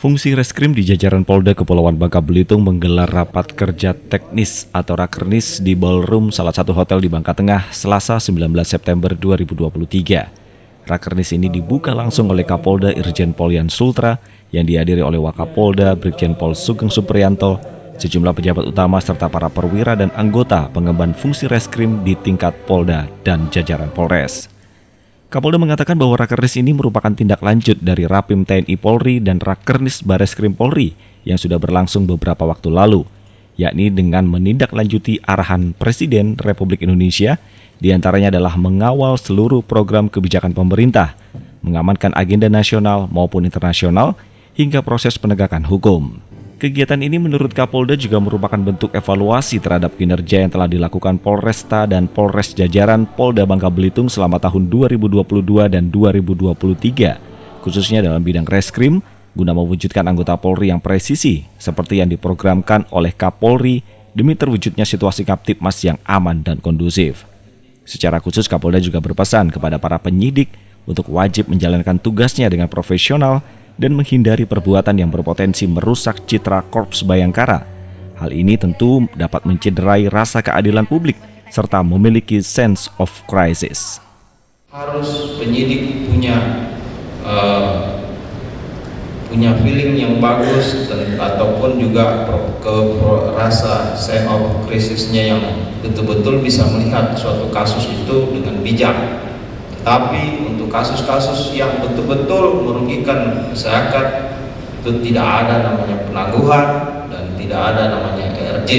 Fungsi Reskrim di jajaran Polda Kepulauan Bangka Belitung menggelar rapat kerja teknis atau Rakernis di ballroom salah satu hotel di Bangka Tengah, Selasa 19 September 2023. Rakernis ini dibuka langsung oleh Kapolda Irjen Pol Yan Sultra yang dihadiri oleh Wakapolda Brigjen Pol Sugeng Supriyanto, sejumlah pejabat utama serta para perwira dan anggota pengemban fungsi Reskrim di tingkat Polda dan jajaran Polres. Kapolda mengatakan bahwa Rakernis ini merupakan tindak lanjut dari Rapim TNI Polri dan Rakernis Bareskrim Polri yang sudah berlangsung beberapa waktu lalu, yakni dengan menindaklanjuti arahan Presiden Republik Indonesia, diantaranya adalah mengawal seluruh program kebijakan pemerintah, mengamankan agenda nasional maupun internasional, hingga proses penegakan hukum. Kegiatan ini menurut Kapolda juga merupakan bentuk evaluasi terhadap kinerja yang telah dilakukan Polresta dan Polres jajaran Polda Bangka Belitung selama tahun 2022 dan 2023, khususnya dalam bidang Reskrim, guna mewujudkan anggota Polri yang presisi, seperti yang diprogramkan oleh Kapolri demi terwujudnya situasi Kaptipmas yang aman dan kondusif. Secara khusus, Kapolda juga berpesan kepada para penyidik untuk wajib menjalankan tugasnya dengan profesional dan menghindari perbuatan yang berpotensi merusak citra Korps Bayangkara. Hal ini tentu dapat mencederai rasa keadilan publik serta memiliki sense of crisis. Harus penyidik punya feeling yang bagus ataupun juga rasa sense of crisisnya yang betul-betul bisa melihat suatu kasus itu dengan bijak. Tapi untuk kasus-kasus yang betul-betul merugikan masyarakat itu tidak ada namanya penangguhan dan tidak ada namanya ERJ.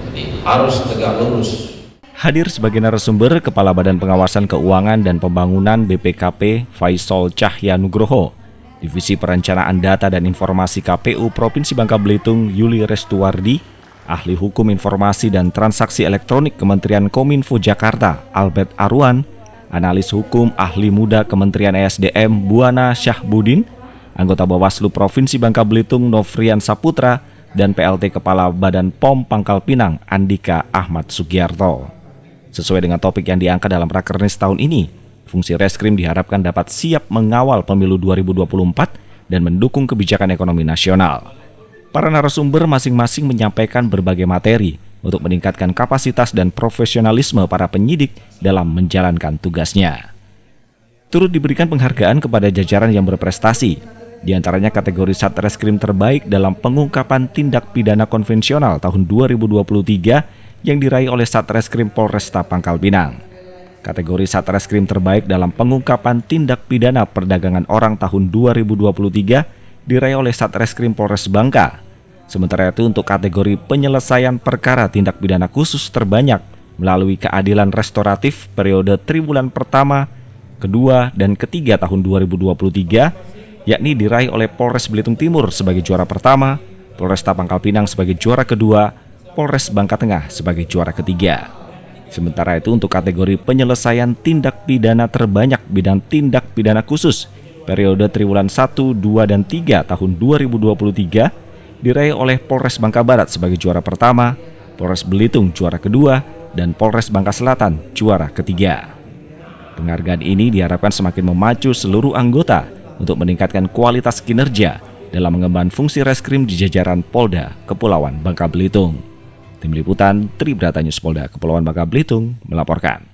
Jadi harus tegak lurus. Hadir sebagai narasumber Kepala Badan Pengawasan Keuangan dan Pembangunan BPKP Faisal Cahya Nugroho, Divisi Perencanaan Data dan Informasi KPU Provinsi Bangka Belitung Yuli Restuardi, Ahli Hukum Informasi dan Transaksi Elektronik Kementerian Kominfo Jakarta Albert Arwan, Analis Hukum Ahli Muda Kementerian ESDM Buana Syahbudin, anggota Bawaslu Provinsi Bangka Belitung Nofrian Saputra, dan PLT Kepala Badan POM Pangkal Pinang Andika Ahmad Sugiarto. Sesuai dengan topik yang diangkat dalam Rakernis tahun ini, fungsi Reskrim diharapkan dapat siap mengawal pemilu 2024 dan mendukung kebijakan ekonomi nasional. Para narasumber masing-masing menyampaikan berbagai materi untuk meningkatkan kapasitas dan profesionalisme para penyidik dalam menjalankan tugasnya. Turut diberikan penghargaan kepada jajaran yang berprestasi, diantaranya kategori Satreskrim terbaik dalam pengungkapan tindak pidana konvensional tahun 2023 yang diraih oleh Satreskrim Polresta Pangkal Pinang. Kategori Satreskrim terbaik dalam pengungkapan tindak pidana perdagangan orang tahun 2023 diraih oleh Satreskrim Polres Bangka. Sementara itu untuk kategori penyelesaian perkara tindak pidana khusus terbanyak melalui keadilan restoratif periode triwulan pertama, kedua, dan ketiga tahun 2023, yakni diraih oleh Polres Belitung Timur sebagai juara pertama, Polresta Pangkal Pinang sebagai juara kedua, Polres Bangka Tengah sebagai juara ketiga. Sementara itu untuk kategori penyelesaian tindak pidana terbanyak bidang tindak pidana khusus periode triwulan 1, 2, dan 3 tahun 2023 diraih oleh Polres Bangka Barat sebagai juara pertama, Polres Belitung juara kedua, dan Polres Bangka Selatan juara ketiga. Penghargaan ini diharapkan semakin memacu seluruh anggota untuk meningkatkan kualitas kinerja dalam mengemban fungsi Reskrim di jajaran Polda Kepulauan Bangka Belitung. Tim Liputan Tribrata News Polda Kepulauan Bangka Belitung melaporkan.